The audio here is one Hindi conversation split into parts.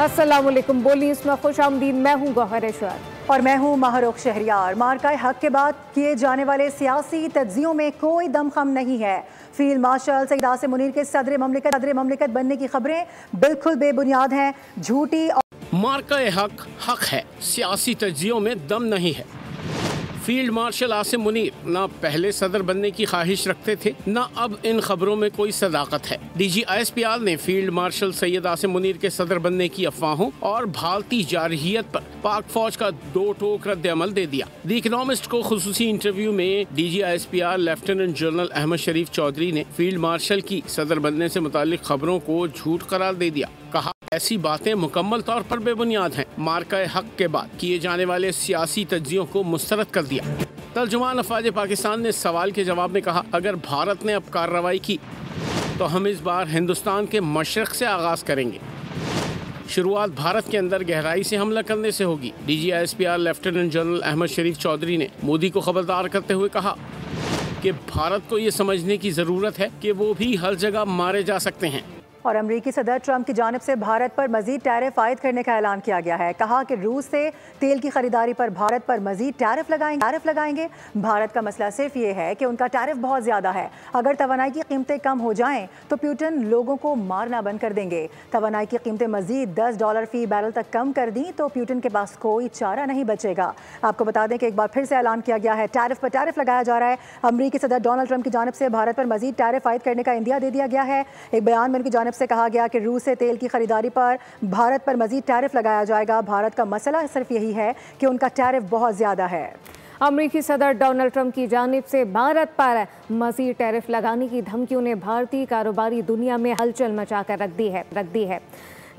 अस्सलामुअलैकुम। बोली इसमें खुश आमदीद। मैं हूँ गौहर इशरात और मैं हूँ महरुख शहरियार। मार्का हक के बाद किए जाने वाले सियासी तज्जियों में कोई दमखम नहीं है। फील्ड मार्शल सईद आसिम मुनीर के सदर ममलिकत बनने की खबरें बिल्कुल बेबुनियाद हैं, झूठी। मार्का हक हक है, सियासी तज्जियों में दम नहीं है। फील्ड मार्शल आसिम मुनीर ना पहले सदर बनने की ख्वाहिश रखते थे, ना अब इन खबरों में कोई सदाकत है। DGISPR ने फील्ड मार्शल सैयद आसिम मुनीर के सदर बनने की अफवाहों और भारतीय जारहियत पर पाक फौज का दो टोक रद्द अमल दे दिया। द इकोनॉमिस्ट को खुसूसी इंटरव्यू में DGISPR लेफ्टिनेंट जनरल अहमद शरीफ चौधरी ने फील्ड मार्शल की सदर बनने से मुतालिक खबरों को झूठ करार दे दिया। कहा, ऐसी बातें मुकम्मल तौर पर बेबुनियाद हैं। मार्का हक के बाद किए जाने वाले सियासी तज्जियों को मुस्तरद कर दिया। तर्जुमान अफवाज पाकिस्तान ने सवाल के जवाब में कहा, अगर भारत ने अब कार्रवाई की तो हम इस बार हिंदुस्तान के मशरक़ से आगाज़ करेंगे। शुरुआत भारत के अंदर गहराई से हमला करने से होगी। DGISPR लेफ्टिनेंट जनरल अहमद शरीफ चौधरी ने मोदी को खबरदार करते हुए कहा कि भारत को ये समझने की ज़रूरत है कि वो भी हर जगह मारे जा सकते हैं। और अमरीकी सदर ट्रंप की जानिब से भारत पर मजीद टैरिफ आयद करने का ऐलान किया गया है। कहा कि रूस से तेल की खरीदारी पर भारत पर मजीद टैरिफ लगाएंगे। भारत का मसला सिर्फ ये है कि उनका टैरिफ बहुत ज़्यादा है। अगर तवानाई की कीमतें कम हो जाएं तो पुतिन लोगों को मारना बंद कर देंगे। तवानाई की कीमतें मजीद $10 फी बैरल तक कम कर दी तो पुतिन के पास कोई चारा नहीं बचेगा। आपको बता दें कि एक बार फिर से ऐलान किया गया है, टैरिफ पर टैरिफ लगाया जा रहा है। अमरीकी सदर डोनाल्ड ट्रंप की जानिब से भारत पर मजीद टैरिफ आयद करने का इंदिया दे दिया गया है। एक बयान में उनकी जानिब से कहा गया कि रूस से तेल की खरीदारी पर भारत पर मजीद टैरिफ लगाया जाएगा। भारत का मसला सिर्फ यही है कि उनका टैरिफ बहुत ज्यादा है। अमरीकी सदर डोनाल्ड ट्रंप की जानिब से भारत पर मजीद टैरिफ लगाने की धमकियों ने भारतीय कारोबारी दुनिया में हलचल मचा कर रख दी है।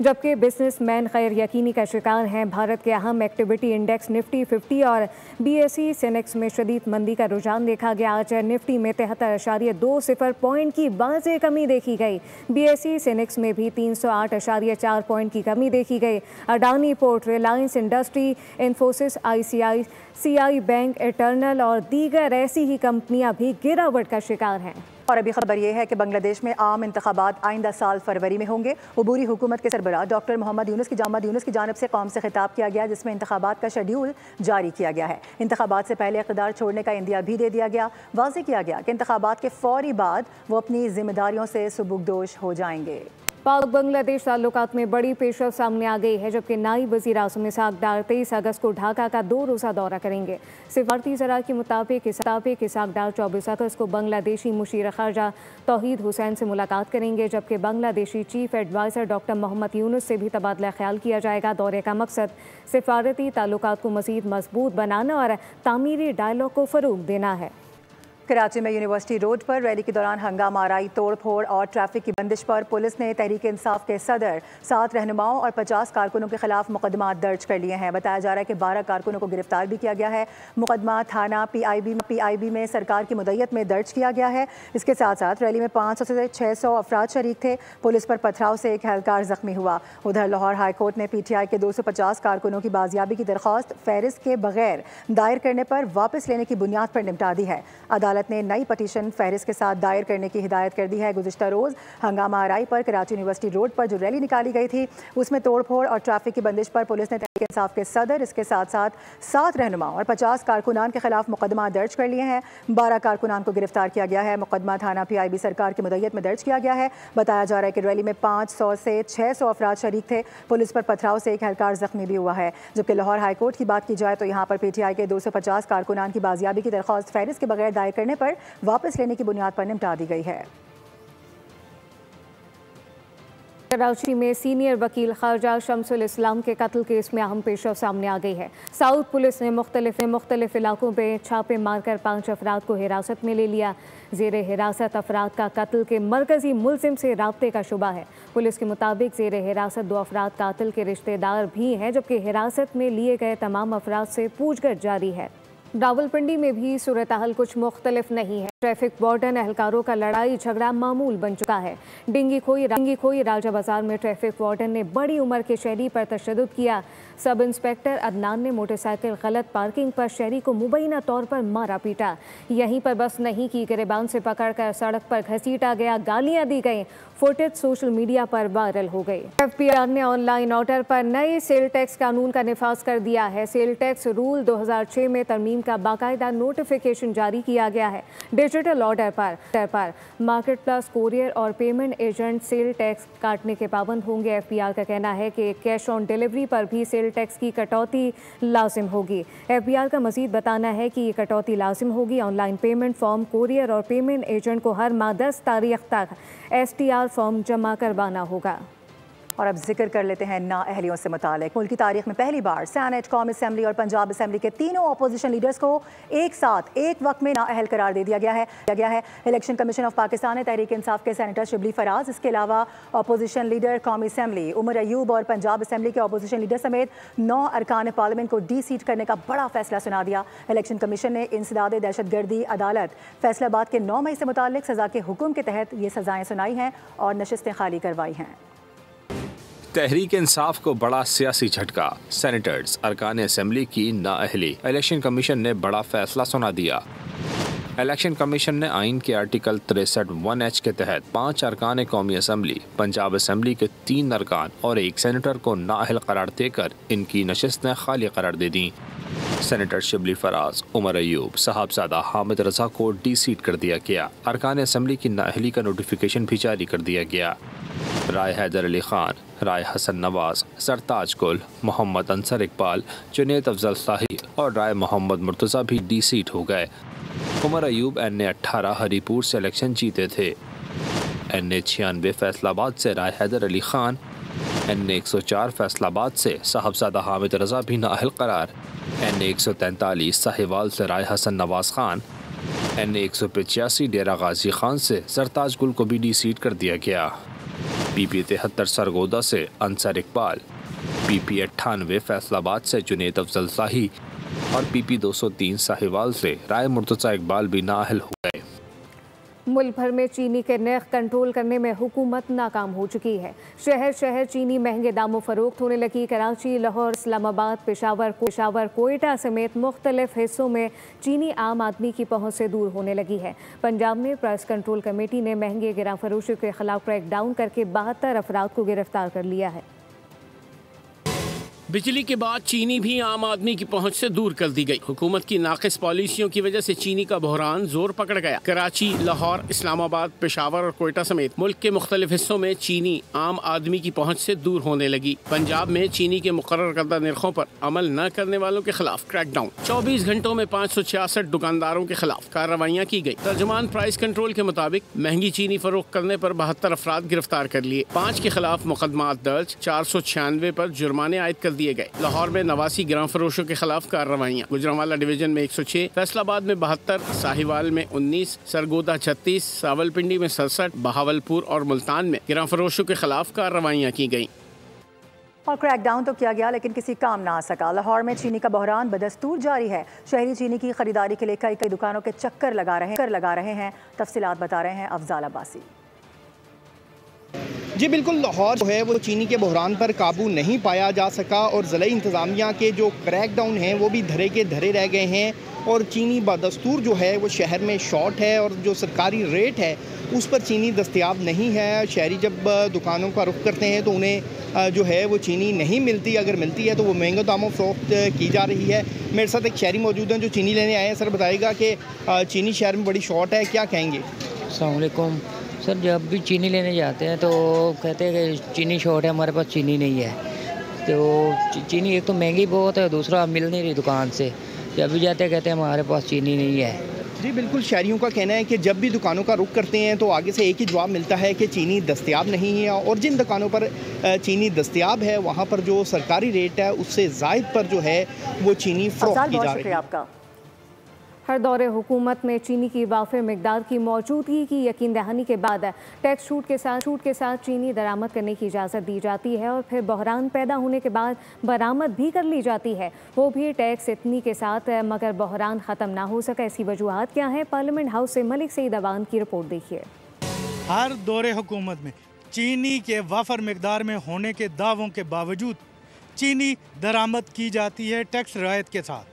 जबकि बिजनेसमैन खैर यकीनी का शिकार हैं। भारत के अहम एक्टिविटी इंडेक्स निफ्टी 50 और BSE सेनेक्स में शदीद मंदी का रुझान देखा गया। आज निफ्टी में 73.20 पॉइंट की बाज़े कमी देखी गई। BSE सेनेक्स में भी 308.4 पॉइंट की कमी देखी गई। Adani port, Reliance industry, Infosys, ICICI bank, eternal और दीगर ऐसी ही कंपनियां भी गिरावट का शिकार हैं। और अभी खबर यह है कि बांग्लादेश में आम इंतखाबात आइंदा साल फरवरी में होंगे। अबूरी हुकूमत के सरबराह डॉक्टर मोहम्मद यूनुस की जानिब से कौम से खिताब किया गया, जिसमें इंतखाबात का शेड्यूल जारी किया गया है। इंतखाबात से पहले इक़्तिदार छोड़ने का इंदिया भी दे दिया गया। वाज़ेह किया गया कि इंतखाबात के फौरी बाद वो अपनी जिम्मेदारियों से सुबुकदोश हो जाएंगे। पाक बांग्लादेश ताल्लुकात में बड़ी पेशरफ सामने आ गई है, जबकि नायब वज़ीर आज़म इसहाक डार 23 अगस्त को ढाका का 2 रोज़ा दौरा करेंगे। सिफारती ज़रात के मुताबिक इसहाक डार 24 अगस्त को बांग्लादेशी मुशीर ख़ारजा तौहीद हुसैन से मुलाकात करेंगे, जबकि Bangladeshi chief adviser doctor Mohammad Yunus से भी तबादला ख्याल किया जाएगा। दौरे का मकसद सिफारती ताल्लुकात को मज़ीद मजबूत बनाना और तामीरी डायलॉग को फ़रोग़ देना है। कराची में यूनिवर्सिटी रोड पर रैली के दौरान हंगामा आराई, तोड़ फोड़ और ट्रैफिक की बंदिश पर पुलिस ने तहरीक इंसाफ के सदर, 7 रहनुमाओं और 50 कारकुनों के खिलाफ मुकदमा दर्ज कर लिए हैं। बताया जा रहा है कि 12 कारकुनों को गिरफ्तार भी किया गया है। मुकदमा थाना PIB में सरकार की मुद्दत में दर्ज किया गया है। इसके साथ साथ रैली में 500 से 600 अफराद शरीक थे। पुलिस पर पथराव से एक एहलकार जख्मी हुआ। उधर लाहौर हाईकोर्ट ने PTI के 250 कारकुनों की बाजियाबी की दरख्वास्त फहरिस्त के बगैर दायर करने पर वापस लेने की बुनियाद पर निपटा दी है। अदालत ने नई पटिशन फहरिस्त के साथ दायर करने की हिदायत कर दी है। गुज़िश्ता रोज़ हंगामा आराई पर कराची यूनिवर्सिटी रोड पर जो रैली निकाली गई थी, उसमें तोड़फोड़ और ट्रैफिक की बंदिश पर पुलिस ने तहरीक इंसाफ के सदर, इसके साथ साथ 7 रहनुमाओं और 50 कारकुनान के खिलाफ मुकदमा दर्ज कर लिए हैं। 12 कारकुनान को गिरफ्तार किया गया है। मुकदमा थाना PIB सरकार की मुद्दत में दर्ज किया गया है। बताया जा रहा है कि रैली में 500 से 600 अफराद शरीक थे। पुलिस पर पथराव से एक एहलकार जख्मी भी हुआ है। जबकि लाहौर हाईकोर्ट की बात की जाए तो यहाँ पर PTI के 250 कारकुनान की बाजियाबी की दरख्वास्त फहरिस्त के बगैर दायर करने पर वापस लेने की बुनियाद पर निपटा दी गई है। कराची में सीनियर वकील ख़ारजा शम्सुल इस्लाम के कत्ल केस में अहम पेशरफ सामने आ गई है। साउथ पुलिस ने मुख्तलिफ इलाकों में छापे मारकर 5 अफराद को हिरासत में ले लिया। ज़ेरे हिरासत अफराद का कत्ल के मरकज़ी मुलजिम से राब्ते का शुबा है। पुलिस के मुताबिक ज़ेरे हिरासत 2 अफराद कातिल के रिश्तेदार भी हैं, जबकि हिरासत में लिए गए तमाम अफराद से पूछगछ जारी है। रावलपिंडी में भी सूरत हाल कुछ मुख्तलिफ नहीं है। ट्रैफिक वार्डन एहलकारों का लड़ाई झगड़ा मामूल बन चुका है। डिंगी खोई राजा बाजार में ट्रैफिक वार्डन ने बड़ी उम्र के शहरी पर तशद्दुद किया। सब इंस्पेक्टर अदनान ने मोटरसाइकिल गलत पार्किंग पर शहरी को मुबैना तौर पर मारा पीटा। यहीं पर बस नहीं की गिरबान से पकड़कर सड़क पर घसीटा गया, गालियां दी गई। फुटेज सोशल मीडिया पर वायरल हो गई। एफबीआर ने ऑनलाइन ऑर्डर पर नए सेल टैक्स कानून का निफाज कर दिया है। सेल टैक्स रूल 2006 में तरमीम का बाकायदा नोटिफिकेशन जारी किया गया है। डिजिटल ऑर्डर पर मार्केट प्लस, कोरियर और पेमेंट एजेंट सेल टैक्स काटने के पाबंद होंगे। एफबीआर का कहना है कि कैश ऑन डिलीवरी पर भी सेल टैक्स की कटौती लाजिम होगी। एफबीआर का मजीद बताना है कि ये कटौती लाजिम होगी। ऑनलाइन पेमेंट फॉर्म, कोरियर और पेमेंट एजेंट को हर माह 10 तारीख तक STR फॉर्म जमा करवाना होगा। और अब जिक्र कर लेते हैं नाअहलियों से मुतालिक। मुल्क की तारीख में पहली बार सेनेट, कौमी असम्बली और पंजाब असम्बली के तीनों अपोजिशन लीडर्स को एक साथ एक वक्त में नाअहल करार दे दिया गया है। इलेक्शन कमीशन ऑफ पाकिस्तान ने तहरीक इंसाफ के सेनेटर शिबली फराज, इसके अलावा अपोजिशन लीडर कौमी असम्बली उमर अयूब और पंजाब असम्बली के अपोजिशन लीडर समेत 9 अरकान पार्लियामेंट को डी-सीट करने का बड़ा फैसला सुना दिया। इलेक्शन कमीशन ने इंसदाद दहशतगर्दी अदालत फैसलाबाद के 9 मई से मुतालिक सज़ा के हुक्म के तहत ये सज़ाएँ सुनाई हैं और नशिस्तें खाली करवाई हैं। तहरीक इंसाफ को बड़ा सियासी झटका, सेनेटर्स अरकान असम्बली की नाअहली। इलेक्शन कमीशन ने बड़ा फैसला सुना दिया। इलेक्शन कमीशन ने आइन के आर्टिकल 63(1)H के तहत 5 अरकान कौमी असम्बली, पंजाब असम्बली के 3 अरकान और 1 सेनेटर को नाअहल करार देकर इनकी नशिस्तें खाली करार दे दी। सेनेटर शिबली फराज, उमर अयूब, साहबजादा हामिद रजा को डी-सीट कर दिया गया। अरकान असम्बली की नाअहली का नोटिफिकेशन भी जारी कर दिया गया। राय हैदर अली खान, राय हसन नवाज, सरताज गुल, मोहम्मद अंसर इकबाल, जुनैद अफजल शाही और राय मोहम्मद मुर्तज़ा भी डी-सीट हो गए। उमर अयूब NA18 हरीपुर से इलेक्शन जीते थे। NA96 फैसलाबाद से राय हैदर अली खान, NA104 फैसलाबाद से साहबजादा हामिद रजा भी नाअहल करार। NA143 साहिवाल से राय हसन नवाज खान, NA185 डेरा गाजी खान से सरताज गुल को भी डी-सीट कर दिया गया। PP 73 सरगोदा से अंसर इकबाल, PP 98 फैसलाबाद से जुनैद अफजल शाही और PP 203 साहिवाल से राय मुर्तज़ा इकबाल भी नाअहल हो गए। मुल्क भर में चीनी के नर्ख कंट्रोल करने में हुकूमत नाकाम हो चुकी है। शहर शहर चीनी महंगे दामों फरोख्त होने लगी। कराची, लाहौर, इस्लामाबाद, पेशावर, कोयटा समेत मुख्तलिफ हिस्सों में चीनी आम आदमी की पहुंच से दूर होने लगी है। पंजाब में प्राइस कंट्रोल कमेटी ने महंगे गिरा फरोशों के खिलाफ क्रैकडाउन करके 72 अफराद को गिरफ्तार कर लिया है। बिजली के बाद चीनी भी आम आदमी की पहुंच से दूर कर दी गई। हुकूमत की नाक़िस पॉलिसियों की वजह से चीनी का बहरान जोर पकड़ गया। कराची, लाहौर, इस्लामाबाद, पेशावर और कोयटा समेत मुल्क के मुख्तलिफ हिस्सों में चीनी आम आदमी की पहुंच से दूर होने लगी। पंजाब में चीनी के मुकर्रर करदा निर्खों पर अमल न करने वालों के खिलाफ क्रैकडाउन। 24 घंटों में 566 दुकानदारों के खिलाफ कार्रवाइयाँ की गई। तर्जुमान प्राइस कंट्रोल के मुताबिक महंगी चीनी फरोख्त करने पर 72 अफराद गिरफ्तार कर लिए। 5 के खिलाफ मुकदमात दर्ज, 496 पर जुर्माने आयद कर दिए गए। लाहौर में 89 ग्राम फरोशों के खिलाफ कार्रवाइयाँ। गुजरांवाला डिवीजन में 106, फैसलाबाद में 72, साहिवाल में 19, सरगोदा 36, रावलपिंडी में 67, बहावलपुर और मुल्तान में ग्राम फरोशों के खिलाफ कार्रवाइयाँ की गयी। और क्रैकडाउन तो किया गया लेकिन किसी काम ना आ सका। लाहौर में चीनी का बहरान बदस्तूर जारी है। शहरी चीनी की खरीदारी के लिए कई दुकानों के चक्कर लगा रहे हैं। तफसीलात बता रहे हैं अफजाल अब्बासी। जी बिल्कुल, लाहौर जो है वो चीनी के बहरान पर काबू नहीं पाया जा सका और ज़िला इंतज़ामिया के जो क्रैकडाउन हैं वो भी धरे के धरे रह गए हैं और चीनी बदस्तूर जो है वो शहर में शॉर्ट है और जो सरकारी रेट है उस पर चीनी दस्तयाब नहीं है। शहरी जब दुकानों का रुख करते हैं तो उन्हें जो है वो चीनी नहीं मिलती, अगर मिलती है तो वो महंगे दामों फरोख्त की जा रही है। मेरे साथ एक शहरी मौजूद हैं जो चीनी लेने आए हैं। सर बताइएगा कि चीनी शहर में बड़ी शॉर्ट है, क्या कहेंगे? अस्सलाम वालेकुम सर, जब भी चीनी लेने जाते हैं तो कहते हैं कि चीनी शॉर्ट है, हमारे पास चीनी नहीं है। तो चीनी एक तो महंगी बहुत है, दूसरा मिल नहीं रही दुकान से। जब भी जाते हैं कहते हैं हमारे पास चीनी नहीं है। जी बिल्कुल, शहरियों का कहना है कि जब भी दुकानों का रुख करते हैं तो आगे से एक ही जवाब मिलता है कि चीनी दस्तयाब नहीं है और जिन दुकानों पर चीनी दस्तयाब है वहाँ पर जो सरकारी रेट है उससे ज़ायद पर जो है वो चीनी फरोख्त की जा रही है। हर दौरे हुकूमत में चीनी की वाफिर मिकदार की मौजूदगी की यकीन दहानी के बाद टैक्स छूट के साथ चीनी दरामद करने की इजाज़त दी जाती है और फिर बहरान पैदा होने के बाद बरामद भी कर ली जाती है, वो भी टैक्स इतनी के साथ, मगर बहरान ख़त्म ना हो सका। ऐसी वजूहात क्या हैं? पार्लियामेंट हाउस से मलिक सईद अवान की रिपोर्ट देखिए। हर दौरे हुकूमत में चीनी के वाफर मिकदार में होने के दावों के बावजूद चीनी दरामद की जाती है टैक्स रियायत के साथ,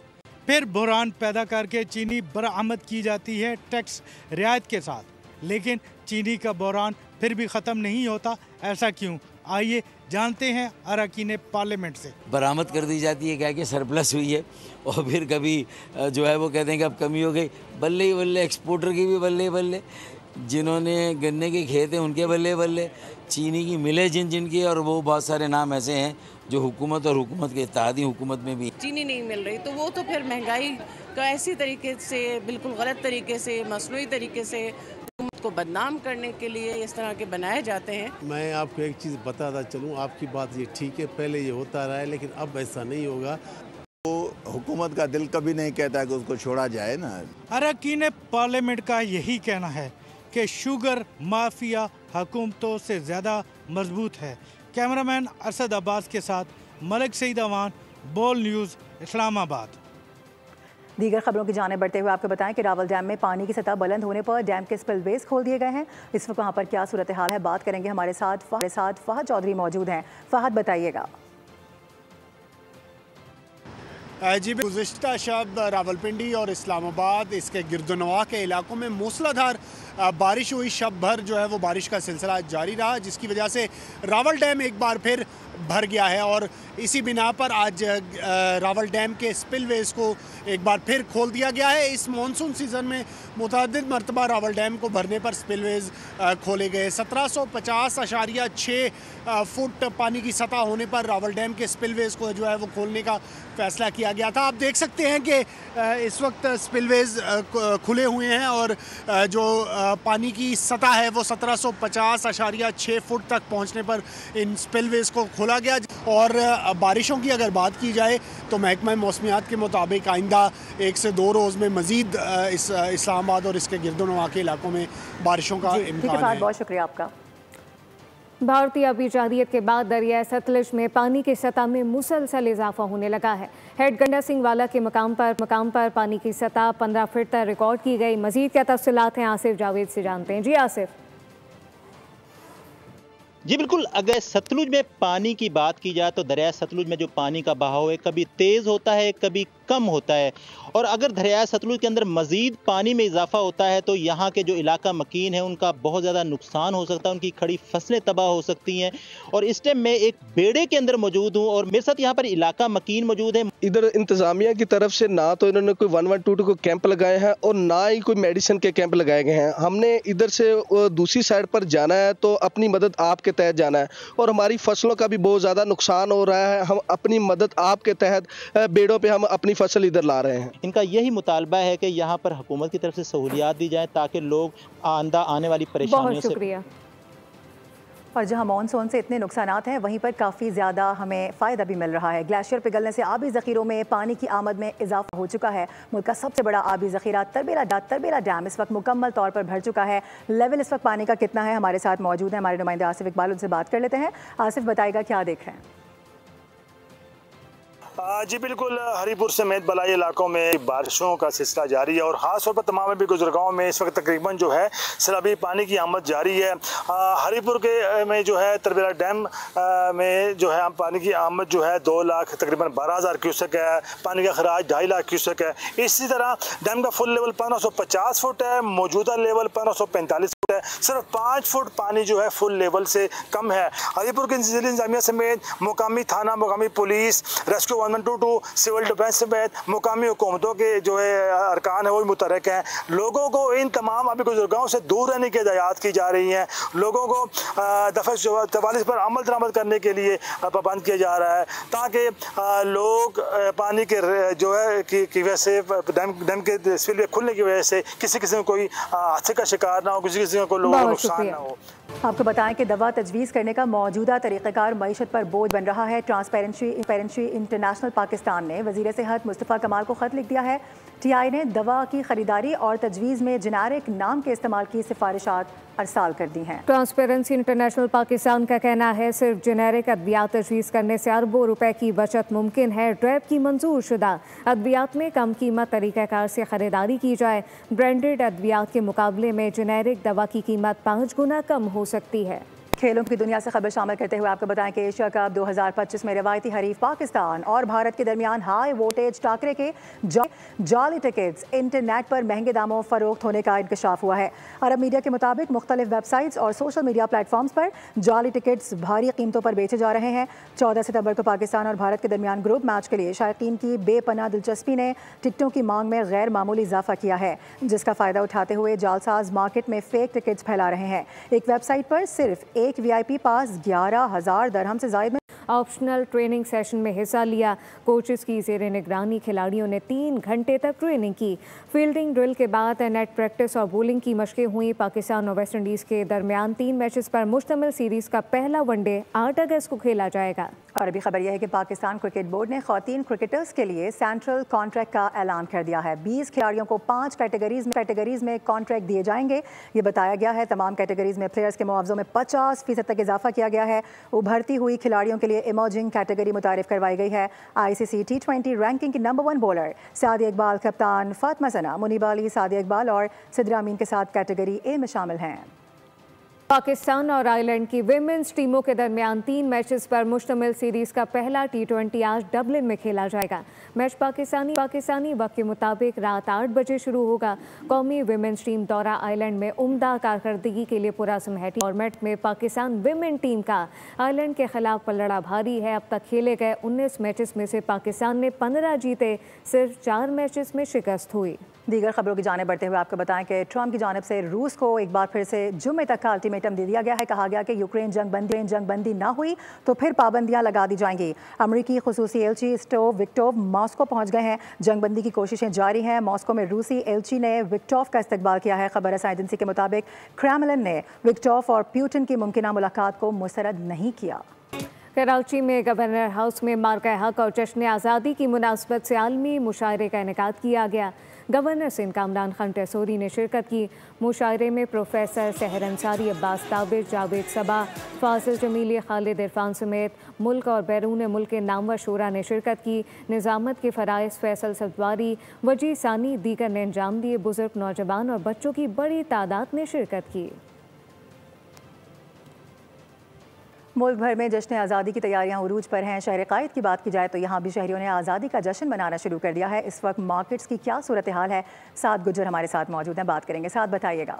फिर बहरान पैदा करके चीनी बरामद की जाती है टैक्स रियायत के साथ, लेकिन चीनी का बहरान फिर भी ख़त्म नहीं होता। ऐसा क्यों? आइए जानते हैं अरकान पार्लियामेंट से। बरामद कर दी जाती है क्या कि सरप्लस हुई है, और फिर कभी जो है वो कहते हैं कि अब कमी हो गई। बल्ले ही बल्ले, एक्सपोर्टर की भी बल्ले बल्ले, जिन्होंने गन्ने के खेत हैं उनके बल्ले बल्ले, चीनी की मिलें जिनकी, और वो बहुत सारे नाम ऐसे हैं जो हुकूमत और हुकूमत के इत्तेहादी हुकूमत में भी चीनी नहीं मिल रही, तो वो तो फिर महंगाई का ऐसी तरीके से, बिल्कुल गलत तरीके से, मसनूई तरीके से हुकूमत को बदनाम करने के लिए इस तरह के बनाए जाते हैं। मैं आपको एक चीज़ बताता चलूँ, आपकी बात ये ठीक है, पहले ये होता रहा है, लेकिन अब ऐसा नहीं होगा। तो हुकूमत का दिल कभी नहीं कहता है कि उसको छोड़ा जाए ना। अरकान पार्लियामेंट का यही कहना है कि शुगर माफिया हुकूमतों से ज़्यादा मजबूत है। कैमरामैन असद अब्बास के साथ मलिक सईद अवान, बोल न्यूज़, इस्लामाबाद। दीगर खबरों की जाने बढ़ते हुए आपको बताएं कि रावल डैम में पानी की सतह बुलंद होने पर डैम के स्पिलवेज खोल दिए गए हैं। इस वक्त वहाँ पर क्या सूरत हाल है, बात करेंगे। हमारे साथ फहद चौधरी मौजूद हैं। फहद, बताइएगा। जी, गुज़िश्ता शब रावलपिंडी और इस्लामाबाद इसके गिरदोनवा के इलाकों में मूसलाधार बारिश हुई। शब भर जो है वो बारिश का सिलसिला जारी रहा, जिसकी वजह से रावल डैम एक बार फिर भर गया है, और इसी बिना पर आज रावल डैम के स्पिलवेज को एक बार फिर खोल दिया गया है। इस मानसून सीज़न में मुतअद्दिद मरतबा रावल डैम को भरने पर स्पिलवेज खोले गए। 1750.6 फुट पानी की सतह होने पर रावल डैम के स्पिलवेज को जो है वो खोलने का फैसला किया गया था। आप देख सकते हैं कि इस वक्त स्पिलवेज खुले हुए हैं, और जो पानी की सतह है वो 1750.6 फुट तक पहुंचने पर इन स्पिलवेज को खोला गया। और बारिशों की अगर बात की जाए तो महकमा मौसमियात के मुताबिक आइंदा 1 से 2 रोज़ में मज़ीद इस्लामाबाद और इसके गिरदोनवा के इलाकों में बारिशों का इम्कान है। बहुत शुक्रिया आपका। भारतीय आबिजादियत के बाद दरिया सतलुज में पानी की सतह में मुसलसल इजाफा होने लगा है। हेड गंडा सिंह वाला के मकाम पर पानी की सतह 15 फीट तक रिकॉर्ड की गई। मजीद क्या तफसीलात हैं, आसिफ जावेद से जानते हैं। जी आसिफ। जी बिल्कुल, अगर सतलुज में पानी की बात की जाए तो दरिया सतलुज में जो पानी का बहाव है कभी तेज़ होता है कभी कम होता है, और अगर दरिया सतलुज के अंदर मज़ीद पानी में इजाफा होता है तो यहाँ के जो इलाका मकीन है उनका बहुत ज़्यादा नुकसान हो सकता है, उनकी खड़ी फसलें तबाह हो सकती हैं। और इस टाइम मैं एक बेड़े के अंदर मौजूद हूँ और मेरे साथ यहाँ पर इलाका मकीन मौजूद है। इधर इंतज़ामिया की तरफ से ना तो इन्होंने कोई 112 को कैंप लगाए हैं और ना ही कोई मेडिसिन के कैंप लगाए गए हैं। हमने इधर से दूसरी साइड पर जाना है तो अपनी मदद आपके तहत जाना है, और हमारी फसलों का भी बहुत ज़्यादा नुकसान हो रहा है। हम अपनी मदद आपके तहत बेड़ों पे हम अपनी फसल इधर ला रहे हैं। इनका यही मुतालबा है कि यहाँ पर हुकूमत की तरफ से सहूलियात दी जाए ताकि लोग आने वाली परेशानियों से। शुक्रिया। और जहां मानसून से इतने नुकसानात हैं वहीं पर काफ़ी ज़्यादा हमें फ़ायदा भी मिल रहा है। ग्लेशियर पिघलने से आबी ज़ख़ीरों में पानी की आमद में इजाफा हो चुका है। मुल्क का सबसे बड़ा आबी ज़ख़ीरा तरबेला डैम इस वक्त मुकम्मल तौर पर भर चुका है। लेवल इस वक्त पानी का कितना है, हमारे साथ मौजूद है हमारे नुमाइंदे आसिफ इकबाल, उनसे बात कर लेते हैं। आसिफ, बताएगा क्या देख रहे हैं? जी बिल्कुल, हरीपुर समेत बलाई इलाकों में बारिशों का सिलसिला जारी है, और ख़ास तौर पर तमाम भी गुजरगांव में इस वक्त तकरीबन जो है सैलाबी पानी की आमद जारी है। हरीपुर के में जो है तरबेला डैम में जो है पानी की आमद जो है 2 लाख तकरीबन 12,000 क्यूसेक है। पानी का खराज 2.5 लाख क्यूसेक है। इसी तरह डैम का फुल लेवल 1550 फुट है, मौजूदा लेवल 1545 फुट है। सिर्फ 5 फुट पानी जो है फुल लेवल से कम है। हरीपुर के जिला इंतजामिया समेत मुकामी थाना, मुकामी पुलिस, रेस्क्यू 112, सिविल डिफेंस समेत मुकामी हुकूमतों के जो है अरकान है वो भी मुतहरक हैं। लोगों को इन तमाम अभी गुजरगांव से दूर रहने की हिदायत की जा रही हैं। लोगों को दफ़ा 44 पर अमल दरामद करने के लिए पाबंद किया जा रहा है, ताकि लोग पानी के जो है की वजह से डैम के स्पिल खुलने की वजह से किसी किस्म कोई हादसे का शिकार ना हो, किसी को लोगों को नुकसान ना हो। आपको बताएं कि दवा तजवीज़ करने का मौजूदा तरीक़ाकार मईशत पर बोझ बन रहा है। ट्रांसपेरेंसी इंटरनेशनल पाकिस्तान ने वज़ीर सेहत मुस्तफ़ा कमाल को ख़त लिख दिया है। TI ने दवा की खरीदारी और तजवीज़ में जेनेरिक नाम के इस्तेमाल की सिफारिशात अरसाल कर दी हैं। ट्रांसपेरेंसी इंटरनेशनल पाकिस्तान का कहना है सिर्फ जेनेरिक अद्वियात तजवीज़ करने से अरबों रुपए की बचत मुमकिन है। ड्रैब की मंजूर शुदा अद्वियात में कम कीमत तरीक़ाकार से ख़रीदारी की जाए। ब्रांडेड अद्वियात के मुकाबले में जेनेरिक दवा की कीमत 5 गुना कम हो सकती है। खेलों की दुनिया से खबर शामिल करते हुए आपको बताएं कि एशिया कप 2025 में रवायती हरीफ पाकिस्तान और भारत के दरमियान हाई वोल्टेज टाकरे के जाली टिकट्स इंटरनेट पर महंगे दामों फरोख्त होने का इंकशाफ हुआ है। अरब मीडिया के मुताबिक मुख्तलिफ वेबसाइट्स और सोशल मीडिया प्लेटफॉर्म्स पर जाली टिकट्स भारी कीमतों पर बेचे जा रहे हैं। 14 सितंबर को पाकिस्तान और भारत के दरमियान ग्रुप मैच के लिए शायकीन की बेपनाह दिलचस्पी ने टिकटों की मांग में गैर मामूली इजाफा किया है, जिसका फ़ायदा उठाते हुए जालसाज मार्केट में फेक टिकट्स फैला रहे हैं। एक वेबसाइट पर सिर्फ एक VIP पास 11,000 दरहम से ज़ायद में ऑप्शनल ट्रेनिंग सेशन में हिस्सा लिया। कोचेस की ज़ेरे निगरानी खिलाड़ियों ने 3 घंटे तक ट्रेनिंग की। फील्डिंग ड्रिल के बाद नेट प्रैक्टिस और बॉलिंग की मशकें हुई। पाकिस्तान और वेस्ट इंडीज़ के दरमियान 3 मैचेस पर मुश्तमिल सीरीज़ का पहला वनडे 8 अगस्त को खेला जाएगा। और अभी खबर यह है कि पाकिस्तान क्रिकेट बोर्ड ने ख़वातीन क्रिकेटर्स के लिए सेंट्रल कॉन्ट्रैक्ट का ऐलान कर दिया है। 20 खिलाड़ियों को 5 कैटेगरीज में कॉन्ट्रैक्ट दिए जाएंगे। ये बताया गया है। तमाम कैटेगरीज में प्लेयर्स के मुआवजों में 50% तक इजाफा किया गया है। उभरती हुई खिलाड़ियों के लिए इमर्जिंग कैटेगरी मुतारिफ करवाई गई है। ICC T20 रैंकिंग की नंबर 1 बॉलर सादिया इकबाल, कप्तान फातिमा सना, मुनीब अली, सादिया इकबाल और सिद्रा अमीन के साथ कैटेगरी A में शामिल हैं। पाकिस्तान और आयरलैंड की विमेंस टीमों के दरमियान 3 मैचेस पर मुश्तमिल सीरीज़ का पहला T20 आज डबलिन में खेला जाएगा। मैच पाकिस्तानी वक्त के मुताबिक रात 8 बजे शुरू होगा। कौमी विमेंस टीम दौरा आयरलैंड में उम्दा कारकर्दगी के लिए पुरज़म है। फॉर्मेट में पाकिस्तान विमेन टीम का आयरलैंड के खिलाफ पलड़ा भारी है। अब तक खेले गए 19 मैचेस में से पाकिस्तान ने 15 जीते, सिर्फ 4 मैचेस में शिकस्त हुई। दीगर खबरों की जाने बढ़ते हुए आपको बताएं कि ट्रंप की जानिब से रूस को एक बार फिर से जुम्मे तक का अल्टीमेटम दे दिया गया है। कहा गया कि यूक्रेन जंगबंदी ना हुई तो फिर पाबंदियां लगा दी जाएंगी। अमरीकी खुसूसी एलची स्टोव विक्टोव मॉस्को पहुंच गए हैं। जंगबंदी की कोशिशें जारी हैं। मॉस्को में रूसी एलची ने विक्टोव का इस्तकबाल किया है। खबर रसां एजेंसी के मुताबिक क्रेमलिन ने विक्टोव और प्यूटिन की मुमकिन मुलाकात को मुस्तरद नहीं किया। कराची में गवर्नर हाउस में मार्का हक और जश्न आज़ादी की मुनासबत से आलमी मुशायरे का इनेकाद किया गया। गवर्नर सिंध कामरान खान टेसोरी ने शिरकत की। मुशायरे में प्रोफेसर सहर अंसारी, अब्बास ताबिर, जावेद सबा, फाजिल जमीली, खालिद इरफान समेत मुल्क और बैरून मुल्क के नामवर शूरा ने शिरकत की। निज़ामत के फ़राइज़ फैसल सब्ज़वारी, वजी सानी दीगर ने अंजाम दिए। बुजुर्ग, नौजवान और बच्चों की बड़ी तादाद ने शिरकत की। मुल्क भर में जश्न आज़ादी की तैयारियां उरूज पर हैं। शहर कायद की बात की जाए तो यहाँ भी शहरियों ने आज़ादी का जश्न मनाना शुरू कर दिया है। इस वक्त मार्केट्स की क्या सूरत हाल है, साद गुज्जर हमारे साथ मौजूद हैं, बात करेंगे। साथ बताइएगा।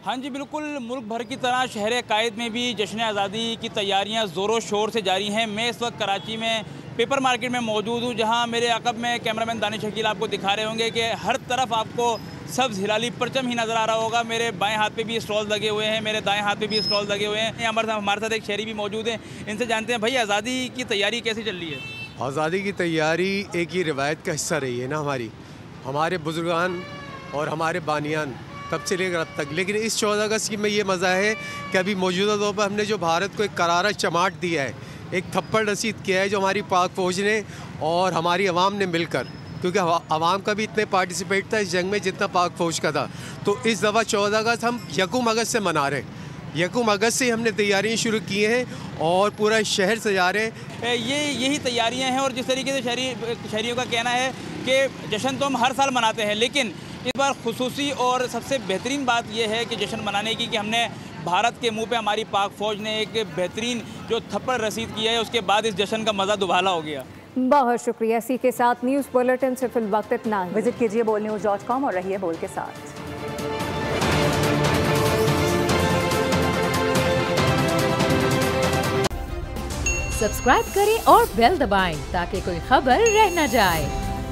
हाँ जी बिल्कुल, मुल्क भर की तरह शहर कायद में भी जश्न आज़ादी की तैयारियां ज़ोरों शोर से जारी हैं। मैं इस वक्त कराची में पेपर मार्केट में मौजूद हूँ, जहाँ मेरे अक़ब में कैमरामैन दानिश शकील आपको दिखा रहे होंगे कि हर तरफ आपको सब्ज़ हिलाली परचम ही नज़र आ रहा होगा। मेरे बाएं हाथ पे भी स्टॉल लगे हुए हैं, मेरे दाएं हाथ पे भी स्टॉल लगे हुए हैं। हमारे साथ एक शहरी भी मौजूद हैं, इनसे जानते हैं भाई आज़ादी की तैयारी कैसी चल रही है। आज़ादी की तैयारी एक ही रिवायत का हिस्सा रही है ना हमारे बुजुर्गान और हमारे बानियान तब से लेकर अब तक। लेकिन इस 14 अगस्त की में ये मज़ा है कि अभी मौजूदा तौर पर हमने जो भारत को एक करारा चमाट दिया है, एक थप्पड़ रसीद किया है जो हमारी पाक फ़ौज ने और हमारी आवाम ने मिलकर, क्योंकि आवाम का भी इतने पार्टिसिपेट था इस जंग में जितना पाक फ़ौज का था। तो इस दफ़ा 14 अगस्त हम 1 अगस्त से मना रहे हैं। 1 अगस्त से हमने तैयारियां शुरू की हैं और पूरा शहर सजा रहे हैं। यही तैयारियां हैं और जिस तरीके से शहरियों का कहना है कि जश्न तो हम हर साल मनाते हैं, लेकिन इस बार खुसूसी और सबसे बेहतरीन बात यह है कि जश्न मनाने की कि हमने भारत के मुंह पे हमारी पाक फ़ौज ने एक बेहतरीन जो थप्पड़ रसीद किया है, उसके बाद इस जश्न का मज़ा दुबाला हो गया। बहुत शुक्रिया। इसी के साथ न्यूज़ बुलेटिन से फिल वक्त इतना। विजिट कीजिए bolnews.com और रहिए बोल के साथ। सब्सक्राइब करें और बेल दबाएं ताकि कोई खबर रह न जाए।